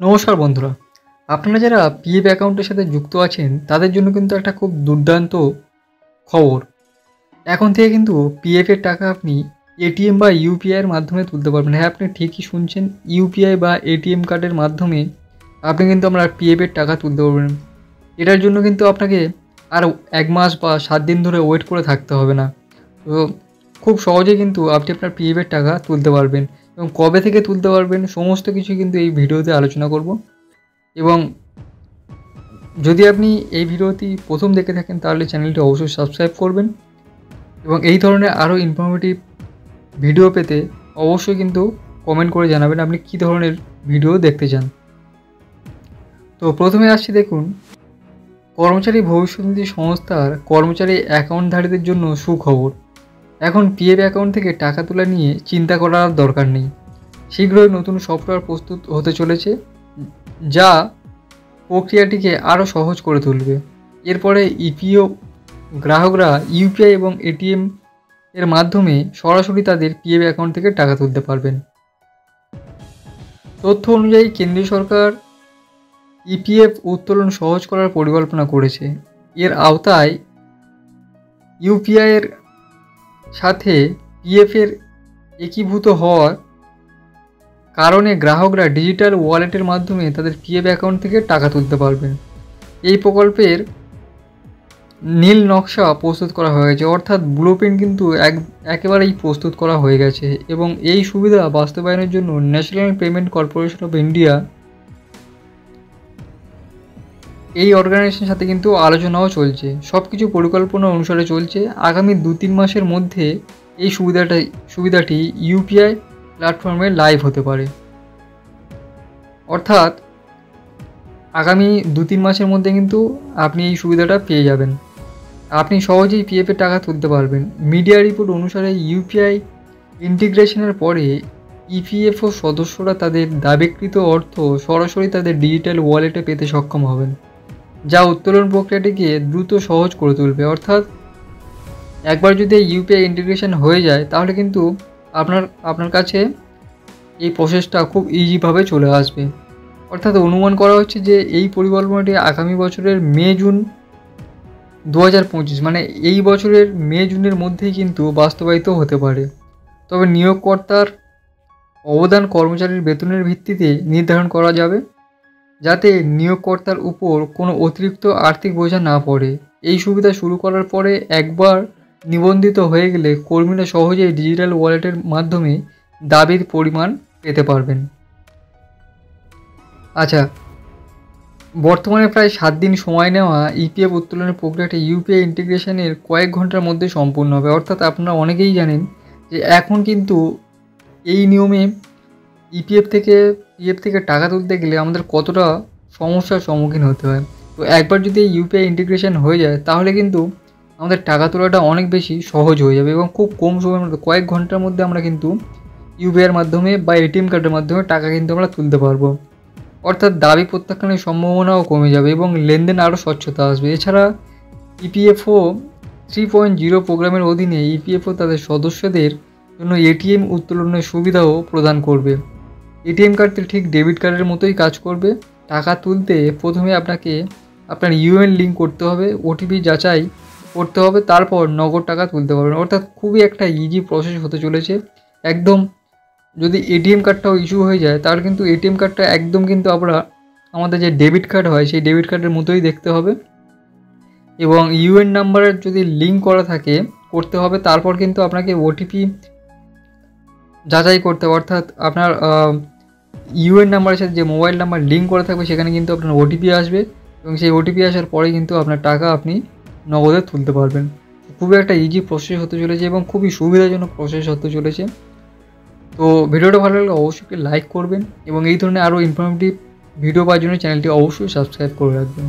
নমস্কার বন্ধুরা, আপনারা যারা পিএফ অ্যাকাউন্টের সাথে যুক্ত আছেন তাদের জন্য কিন্তু একটা খুব দুর্দান্ত খবর। এখন থেকে কিন্তু পিএফের টাকা আপনি এটিএম বা ইউপিআইয়ের মাধ্যমে তুলতে পারবেন। হ্যাঁ, আপনি ঠিকই শুনছেন, ইউপিআই বা এটিএম কার্ডের মাধ্যমে আপনি কিন্তু আপনার পিএফের টাকা তুলতে পারবেন। এটার জন্য কিন্তু আপনাকে আর 1 মাস বা 7 দিন ধরে ওয়েট করে থাকতে হবে না। তো খুব সহজেই কিন্তু আপনি আপনার পিএফের টাকা তুলতে পারবেন এবং কবে থেকে তুলতে পারবেন সমস্ত কিছু কিন্তু এই ভিডিওতে আলোচনা করব। এবং যদি আপনি এই ভিডিওটি প্রথম দেখে থাকেন তাহলে চ্যানেলটি অবশ্যই সাবস্ক্রাইব করবেন এবং এই ধরনের আরও ইনফরমেটিভ ভিডিও পেতে অবশ্যই কিন্তু কমেন্ট করে জানাবেন আপনি কী ধরনের ভিডিও দেখতে চান। তো প্রথমে আসছি, দেখুন, কর্মচারী ভবিষ্যৎ নিধি সংস্থার কর্মচারী অ্যাকাউন্টধারীদের জন্য সুখবর। এখন পিএফ অ্যাকাউন্ট থেকে টাকা তোলা নিয়ে চিন্তা করার দরকার নেই। শীঘ্রই নতুন সফটওয়্যার প্রস্তুত হতে চলেছে যা প্রক্রিয়াটিকে আরও সহজ করে তুলবে। এরপরে ইপিও গ্রাহকরা ইউপিআই এবং এটিএম এর মাধ্যমে সরাসরি তাদের পিএফ অ্যাকাউন্ট থেকে টাকা তুলতে পারবেন। তথ্য অনুযায়ী কেন্দ্রীয় সরকার ইপিএফ উত্তোলন সহজ করার পরিকল্পনা করেছে। এর আওতায় ইউপিআইয়ের সাথে পিএফের একীভূত হওয়ার কারণে গ্রাহকরা ডিজিটাল ওয়ালেটের মাধ্যমে তাদের পিএফ অ্যাকাউন্ট থেকে টাকা তুলতে পারবেন। এই প্রকল্পের নীল নকশা প্রস্তুত করা হয়েছে, অর্থাৎ ব্লুপ্রিন্ট কিন্তু একেবারেই প্রস্তুত করা হয়ে গেছে এবং এই সুবিধা বাস্তবায়নের জন্য national payment corporation of India এই অর্গানাইজেশনের সাথে কিন্তু আলোচনাও চলছে। সব কিছু পরিকল্পনা অনুসারে চলছে। আগামী 2-3 মাসের মধ্যে এই সুবিধাটি ইউপিআই প্ল্যাটফর্মে লাইভ হতে পারে। অর্থাৎ আগামী 2-3 মাসের মধ্যে কিন্তু আপনি এই সুবিধাটা পেয়ে যাবেন। আপনি সহজেই পিএফের টাকা তুলতে পারবেন। মিডিয়া রিপোর্ট অনুসারে ইউপিআই ইন্টিগ্রেশনের পরে ইপিএফও সদস্যরা তাদের দাবিকৃত অর্থ সরাসরি তাদের ডিজিটাল ওয়ালেটে পেতে সক্ষম হবেন, যা উত্তোলন প্রক্রিয়াটিকে দ্রুত সহজ করে তুলবে। অর্থাৎ একবার যদি ইউপিআই ইন্টিগ্রেশন হয়ে যায় তাহলে কিন্তু আপনার কাছে এই প্রসেসটা খুব ইজিভাবে চলে আসবে। অর্থাৎ অনুমান করা হচ্ছে যে এই পরিকল্পনাটি আগামী বছরের মে-জুন 2025 মানে এই বছরের মে-জুনের মধ্যেই কিন্তু বাস্তবায়িত হতে পারে। তবে নিয়োগকর্তার অবদান কর্মচারীর বেতনের ভিত্তিতে নির্ধারণ করা যাবে, যাতে নিয়োগকর্তার উপর কোনো অতিরিক্ত আর্থিক বোঝা না পড়ে। এই সুবিধা শুরু করার পরে একবার নিবন্ধিত হয়ে গেলে কর্মীরা সহজেই ডিজিটাল ওয়ালেটের মাধ্যমে দাবির পরিমাণ পেতে পারবেন। আচ্ছা, বর্তমানে প্রায় 7 দিন সময় নেওয়া ইপিএফ উত্তোলনের প্রক্রিয়াটি ইউপিআই ইন্টিগ্রেশনের কয়েক ঘন্টার মধ্যে সম্পূর্ণ হবে। অর্থাৎ আপনারা অনেকেই জানেন যে এখন কিন্তু এই নিয়মে পিএফ থেকে টাকা তুলতে গেলে আমাদের কতটা সমস্যার সম্মুখীন হতে হয়। তো একবার যদি ইউপিআই ইন্টিগ্রেশন হয়ে যায় তাহলে কিন্তু আমাদের টাকা তোলাটা অনেক বেশি সহজ হয়ে যাবে এবং খুব কম সময়ের মধ্যে কয়েক ঘন্টার মধ্যে আমরা কিন্তু ইউপিআইয়ের মাধ্যমে বা এটিএম কার্ডের মাধ্যমে টাকা কিন্তু আমরা তুলতে পারবো। অর্থাৎ দাবি প্রত্যাখ্যানের সম্ভাবনাও কমে যাবে এবং লেনদেন আরও স্বচ্ছতা আসবে। এছাড়া ইপিএফও 3.0 প্রোগ্রামের অধীনে ইপিএফও তাদের সদস্যদের জন্য এটিএম উত্তোলনের সুবিধাও প্রদান করবে। এটিএম কার্ডটি ঠিক ডেবিট কার্ডের মতোই কাজ করবে। টাকা তুলতে প্রথমে আপনাকে আপনার ইউএন লিঙ্ক করতে হবে, ওটিপি যাচাই করতে হবে, তারপর নগদ টাকা তুলতে পারবেন। অর্থাৎ খুবই একটা ইজি প্রসেস হতে চলেছে একদম। যদি এটিএম কার্ডটাও ইস্যু হয়ে যায় তাহলে কিন্তু এটিএম কার্ডটা একদম কিন্তু আমাদের যে ডেবিট কার্ড হয় সেই ডেবিট কার্ডের মতোই দেখতে হবে এবং ইউএন নাম্বারের যদি লিঙ্ক করা থাকে করতে হবে। তারপর কিন্তু আপনাকে ওটিপি যাচাই করতে হবে, অর্থাৎ আপনার ইউএন নাম্বারের সাথে যে মোবাইল নাম্বার লিঙ্ক করা থাকবে সেখানে কিন্তু আপনার ওটিপি আসবে এবং সেই ওটিপি আসার পরে কিন্তু আপনার টাকা আপনি নগদে তুলতে পারবেন। খুবই একটা ইজি প্রসেস হতে চলেছে এবং খুবই সুবিধাজনক প্রসেস হতে চলেছে। তো ভিডিওটা ভালো লাগলে অবশ্যই লাইক করবেন এবং এই ধরনের আরও ইনফরমেটিভ ভিডিও পাওয়ার জন্য চ্যানেলটি অবশ্যই সাবস্ক্রাইব করে রাখবেন।